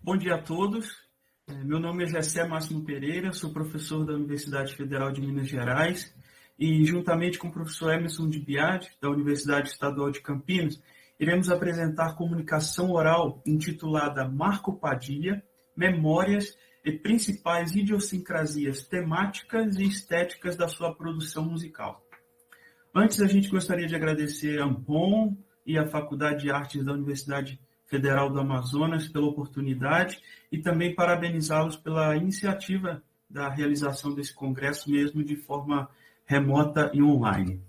Bom dia a todos. Meu nome é Jessé Máximo Pereira, sou professor da Universidade Federal de Minas Gerais e, juntamente com o professor Emerson de Biagi, da Universidade Estadual de Campinas, iremos apresentar comunicação oral intitulada Marco Padilha, Memórias e Principais Idiosincrasias Temáticas e Estéticas da sua produção musical. Antes, a gente gostaria de agradecer a Ampon e a Faculdade de Artes da Universidade Federal do Amazonas pela oportunidade e também parabenizá-los pela iniciativa da realização desse congresso mesmo de forma remota e online.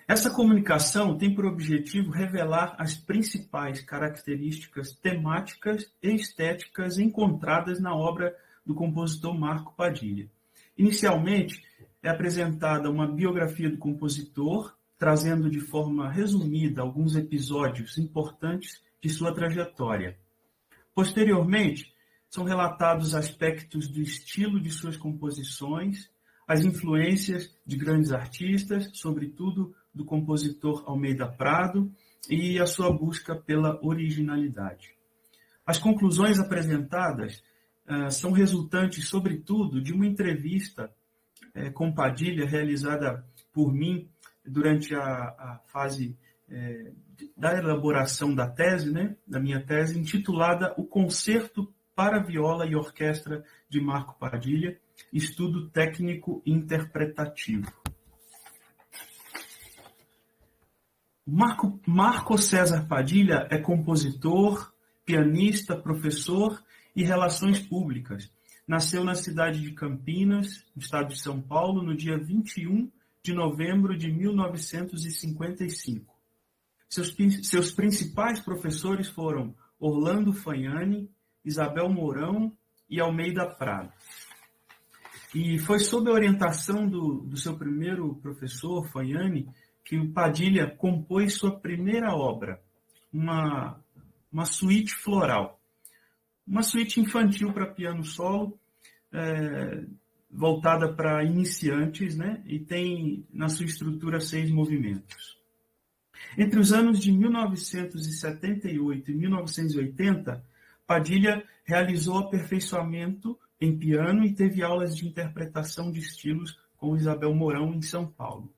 Essa comunicação tem por objetivo revelar as principais características temáticas e estéticas encontradas na obra do compositor Marco Padilha. Inicialmente, é apresentada uma biografia do compositor, trazendo de forma resumida alguns episódios importantes de sua trajetória. Posteriormente, são relatados aspectos do estilo de suas composições, as influências de grandes artistas, sobretudo do compositor Almeida Prado, e a sua busca pela originalidade. As conclusões apresentadas são resultantes, sobretudo, de uma entrevista com Padilha, realizada por mim durante a fase da elaboração da tese, da minha tese, intitulada O Concerto para Viola e Orquestra de Marco Padilha, Estudo Técnico Interpretativo. Marco César Padilha é compositor, pianista, professor e relações públicas. Nasceu na cidade de Campinas, no estado de São Paulo, no dia 21 de novembro de 1955. Seus principais professores foram Orlando Fagnani, Isabel Mourão e Almeida Prado. E foi sob a orientação do seu primeiro professor, Fagnani, que o Padilha compôs sua primeira obra, uma suíte floral. Uma suíte infantil para piano solo, voltada para iniciantes, e tem na sua estrutura 6 movimentos. Entre os anos de 1978 e 1980, Padilha realizou aperfeiçoamento em piano e teve aulas de interpretação de estilos com Isabel Mourão em São Paulo.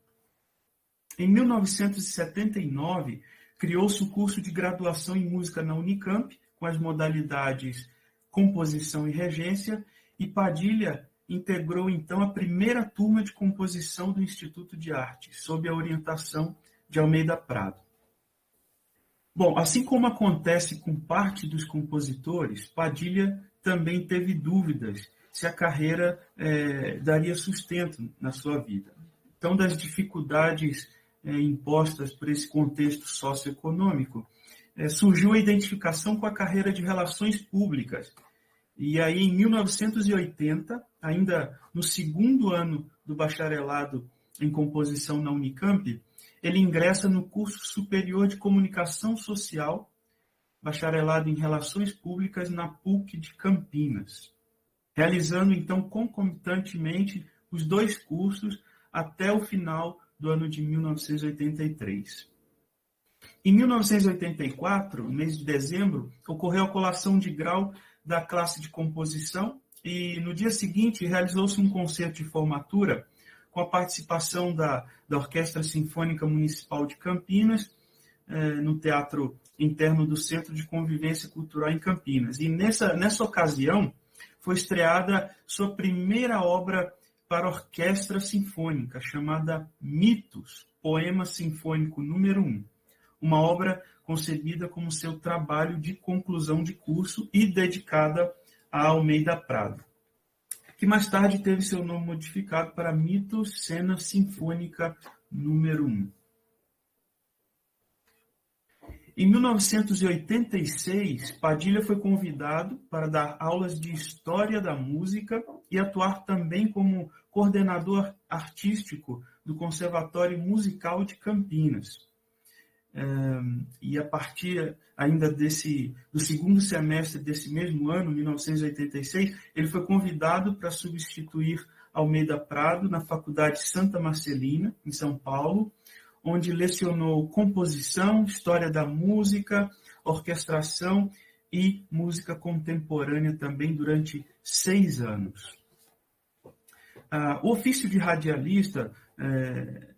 Em 1979, criou-se o curso de graduação em música na Unicamp, com as modalidades composição e regência, e Padilha integrou, então, a primeira turma de composição do Instituto de Arte, sob a orientação de Almeida Prado. Bom, assim como acontece com parte dos compositores, Padilha também teve dúvidas se a carreira daria sustento na sua vida. Então, das dificuldades impostas por esse contexto socioeconômico, surgiu a identificação com a carreira de relações públicas. E aí, em 1980, ainda no segundo ano do bacharelado em composição na Unicamp, ele ingressa no curso superior de comunicação social, bacharelado em relações públicas na PUC de Campinas, realizando, então, concomitantemente os 2 cursos até o final do ano de 1983. Em 1984, no mês de dezembro, ocorreu a colação de grau da classe de composição e, no dia seguinte, realizou-se um concerto de formatura com a participação da Orquestra Sinfônica Municipal de Campinas, no Teatro Interno do Centro de Convivência Cultural em Campinas. E nessa ocasião, foi estreada sua primeira obra para orquestra sinfônica, chamada Mitos, Poema Sinfônico número 1. Uma obra concebida como seu trabalho de conclusão de curso e dedicada a Almeida Prado, que mais tarde teve seu nome modificado para Mitos, Cena Sinfônica número 1. Em 1986, Padilha foi convidado para dar aulas de História da Música e atuar também como coordenador artístico do Conservatório Musical de Campinas. E a partir ainda do segundo semestre desse mesmo ano, 1986, ele foi convidado para substituir Almeida Prado na Faculdade Santa Marcelina, em São Paulo, onde lecionou composição, história da música, orquestração e música contemporânea também durante 6 anos. O ofício de radialista,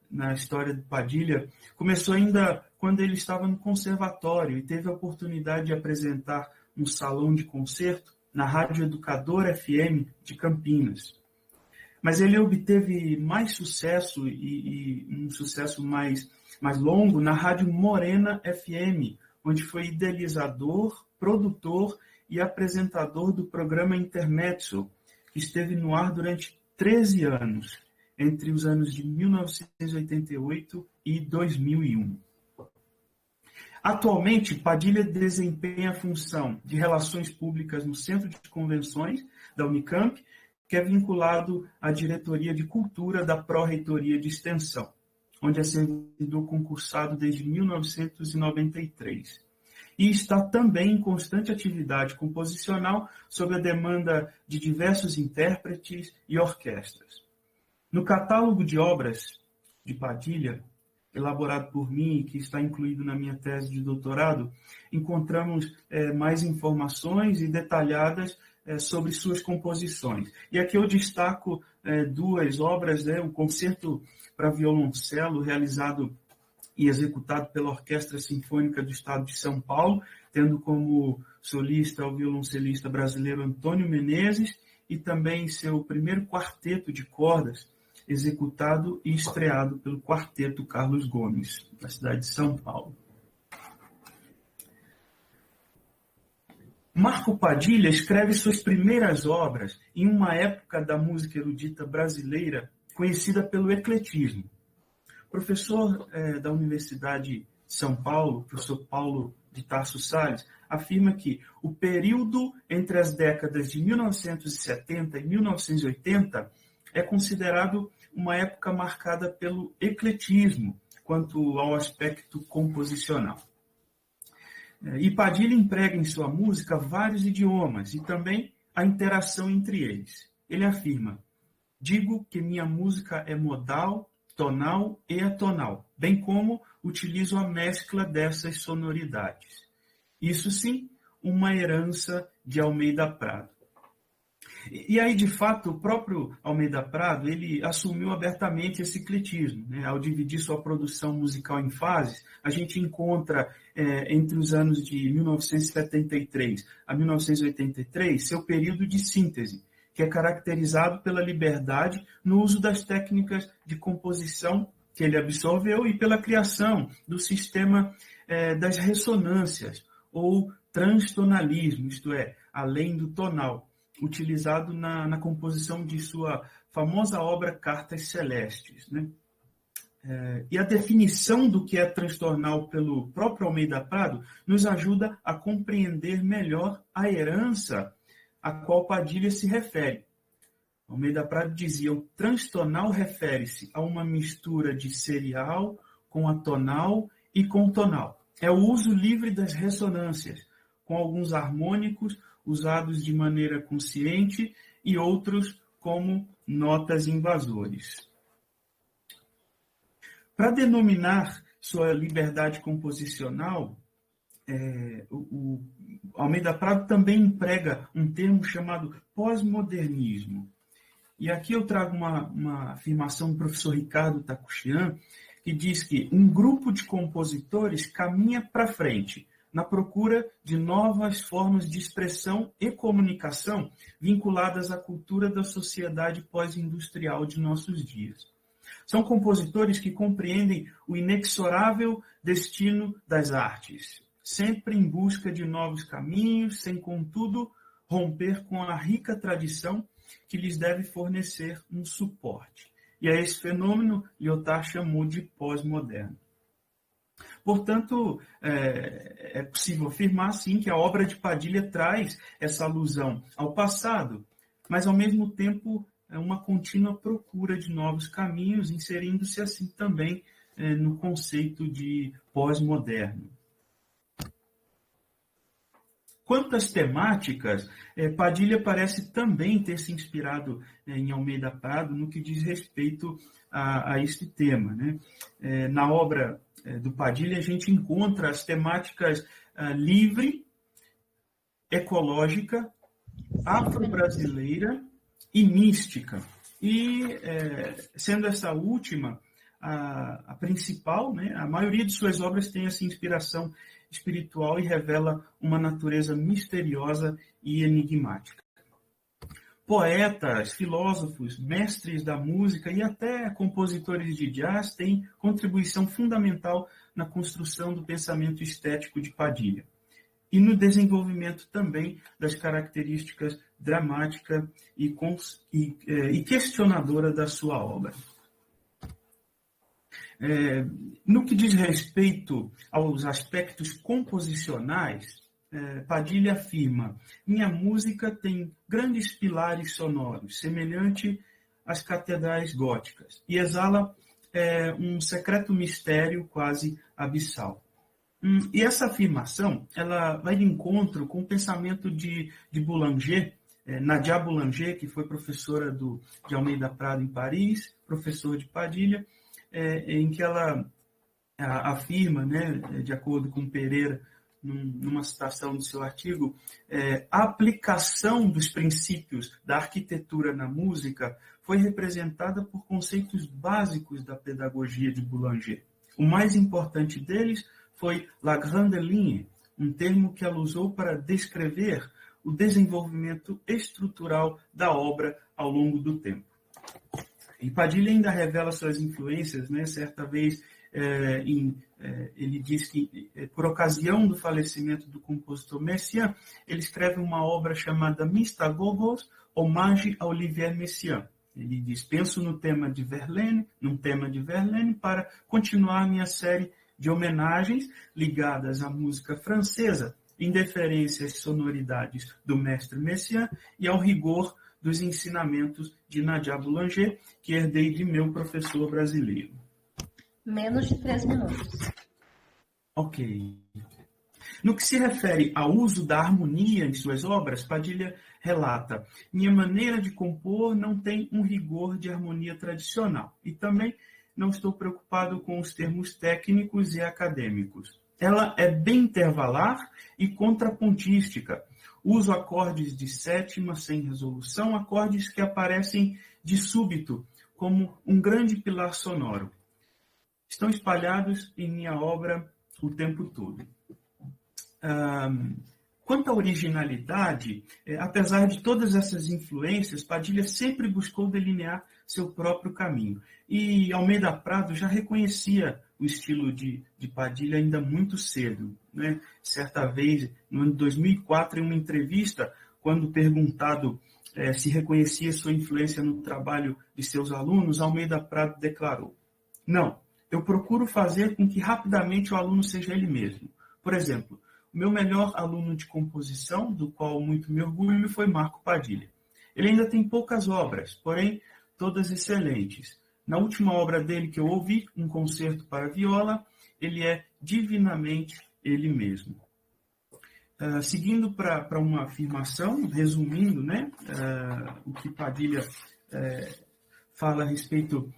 na história do Padilha, começou ainda quando ele estava no conservatório e teve a oportunidade de apresentar um salão de concerto na Rádio Educador FM de Campinas. Mas ele obteve mais sucesso e um sucesso mais longo na Rádio Morena FM, onde foi idealizador, produtor e apresentador do programa Intermezzo, que esteve no ar durante 13 anos, entre os anos de 1988 e 2001. Atualmente, Padilha desempenha a função de Relações Públicas no Centro de Convenções da Unicamp, que é vinculado à Diretoria de Cultura da Pró-Reitoria de Extensão, onde é servidor concursado desde 1993. E está também em constante atividade composicional sob a demanda de diversos intérpretes e orquestras. No catálogo de obras de Padilha, elaborado por mim, que está incluído na minha tese de doutorado, encontramos mais informações e detalhadas sobre suas composições. E aqui eu destaco 2 obras, o Concerto para Violoncelo, realizado e executado pela Orquestra Sinfônica do Estado de São Paulo, tendo como solista o violoncelista brasileiro Antônio Menezes, e também seu primeiro quarteto de cordas, executado e estreado pelo Quarteto Carlos Gomes, da cidade de São Paulo. Marco Padilha escreve suas primeiras obras em uma época da música erudita brasileira conhecida pelo ecletismo. Professor da Universidade de São Paulo, professor Paulo de Tarso Salles, afirma que o período entre as décadas de 1970 e 1980 é considerado uma época marcada pelo ecletismo quanto ao aspecto composicional. E Padilha emprega em sua música vários idiomas e também a interação entre eles. Ele afirma: digo que minha música é modal, tonal e atonal, bem como utilizo a mescla dessas sonoridades. Isso sim, uma herança de Almeida Prado. E aí, de fato, o próprio Almeida Prado, ele assumiu abertamente esse ecletismo, né? Ao dividir sua produção musical em fases, a gente encontra, entre os anos de 1973 a 1983, seu período de síntese, que é caracterizado pela liberdade no uso das técnicas de composição que ele absorveu e pela criação do sistema das ressonâncias, ou transtonalismo, isto é, além do tonal, utilizado na composição de sua famosa obra Cartas Celestes, né? E a definição do que é transtornal pelo próprio Almeida Prado nos ajuda a compreender melhor a herança a qual Padilha se refere. Almeida Prado dizia: o transtonal refere-se a uma mistura de serial com atonal e com tonal. É o uso livre das ressonâncias, com alguns harmônicos usados de maneira consciente e outros como notas invasores. Para denominar sua liberdade composicional, o Almeida Prado também emprega um termo chamado pós-modernismo. E aqui eu trago uma afirmação do professor Ricardo Takuchian, que diz que um grupo de compositores caminha para frente na procura de novas formas de expressão e comunicação vinculadas à cultura da sociedade pós-industrial de nossos dias. São compositores que compreendem o inexorável destino das artes, sempre em busca de novos caminhos, sem, contudo, romper com a rica tradição que lhes deve fornecer um suporte. E a esse fenômeno, Lyotard chamou de pós-moderno. Portanto, é possível afirmar, sim, que a obra de Padilha traz essa alusão ao passado, mas, ao mesmo tempo, é uma contínua procura de novos caminhos, inserindo-se assim também no conceito de pós-moderno. Quanto às temáticas, Padilha parece também ter se inspirado em Almeida Prado no que diz respeito a este tema, né? Na obra do Padilha, a gente encontra as temáticas livre, ecológica, afro-brasileira e mística. E, sendo essa última a principal, né, a maioria de suas obras tem essa inspiração espiritual e revela uma natureza misteriosa e enigmática. Poetas, filósofos, mestres da música e até compositores de jazz têm contribuição fundamental na construção do pensamento estético de Padilha e no desenvolvimento também das características dramática e questionadora da sua obra. No que diz respeito aos aspectos composicionais, Padilha afirma: minha música tem grandes pilares sonoros, semelhante às catedrais góticas, e exala um secreto mistério quase abissal. E essa afirmação ela vai de encontro com o pensamento de Boulanger, Nadia Boulanger, que foi professora de Almeida Prado em Paris, professor de Padilha, em que ela afirma, né, de acordo com Pereira, numa citação do seu artigo, a aplicação dos princípios da arquitetura na música foi representada por conceitos básicos da pedagogia de Boulanger. O mais importante deles foi la grande ligne, um termo que ela usou para descrever o desenvolvimento estrutural da obra ao longo do tempo. E Padilha ainda revela suas influências, né? Certa vez ele diz que, por ocasião do falecimento do compositor Messiaen, ele escreve uma obra chamada Mystagogos, Hommage a Olivier Messiaen. Ele diz: penso num tema de Verlaine, para continuar minha série de homenagens ligadas à música francesa, em deferência às sonoridades do mestre Messiaen e ao rigor dos ensinamentos de Nadia Boulanger, que herdei de meu professor brasileiro. Menos de 3 minutos. Ok. No que se refere ao uso da harmonia em suas obras, Padilha relata: minha maneira de compor não tem um rigor de harmonia tradicional e também não estou preocupado com os termos técnicos e acadêmicos. Ela é bem intervalar e contrapontística. Uso acordes de sétima sem resolução, acordes que aparecem de súbito, como um grande pilar sonoro. Estão espalhados em minha obra o tempo todo. Quanto à originalidade, apesar de todas essas influências, Padilha sempre buscou delinear seu próprio caminho. E Almeida Prado já reconhecia o estilo de Padilha ainda muito cedo, né? Certa vez, no ano de 2004, em uma entrevista, quando perguntado se reconhecia sua influência no trabalho de seus alunos, Almeida Prado declarou: não, eu procuro fazer com que rapidamente o aluno seja ele mesmo. Por exemplo, o meu melhor aluno de composição, do qual muito me orgulho, foi Marco Padilha. Ele ainda tem poucas obras, porém todas excelentes. Na última obra dele que eu ouvi, um concerto para viola, ele é divinamente ele mesmo. Seguindo para uma afirmação, resumindo, né, o que Padilha fala a respeito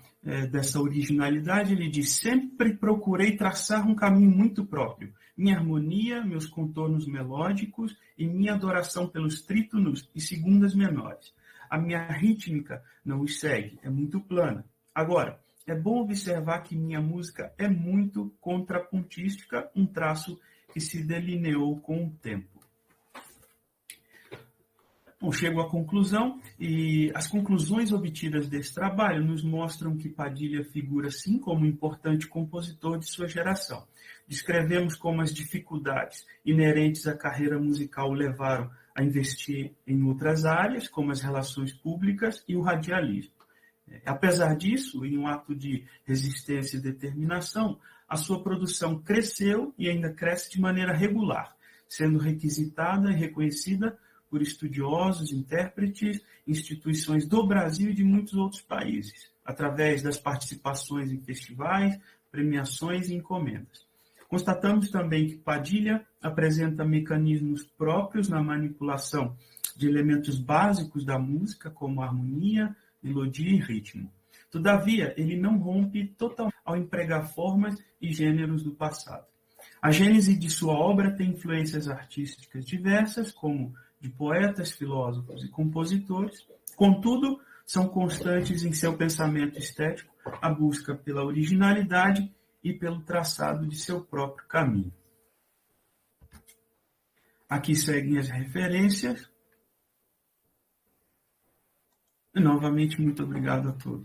dessa originalidade, ele diz: sempre procurei traçar um caminho muito próprio. Minha harmonia, meus contornos melódicos e minha adoração pelos trítonos e segundas menores. A minha rítmica não os segue, é muito plana. Agora, é bom observar que minha música é muito contrapontística, um traço que se delineou com o tempo. Bom, chego à conclusão, e as conclusões obtidas desse trabalho nos mostram que Padilha figura, sim, como um importante compositor de sua geração. Descrevemos como as dificuldades inerentes à carreira musical o levaram a investir em outras áreas, como as relações públicas e o radialismo. Apesar disso, em um ato de resistência e determinação, a sua produção cresceu e ainda cresce de maneira regular, sendo requisitada e reconhecida por estudiosos, intérpretes, instituições do Brasil e de muitos outros países, através das participações em festivais, premiações e encomendas. Constatamos também que Padilha apresenta mecanismos próprios na manipulação de elementos básicos da música, como harmonia, melodia e ritmo. Todavia, ele não rompe totalmente ao empregar formas e gêneros do passado. A gênese de sua obra tem influências artísticas diversas, como de poetas, filósofos e compositores, contudo, são constantes em seu pensamento estético a busca pela originalidade e pelo traçado de seu próprio caminho. Aqui seguem as referências. E, novamente, muito obrigado a todos.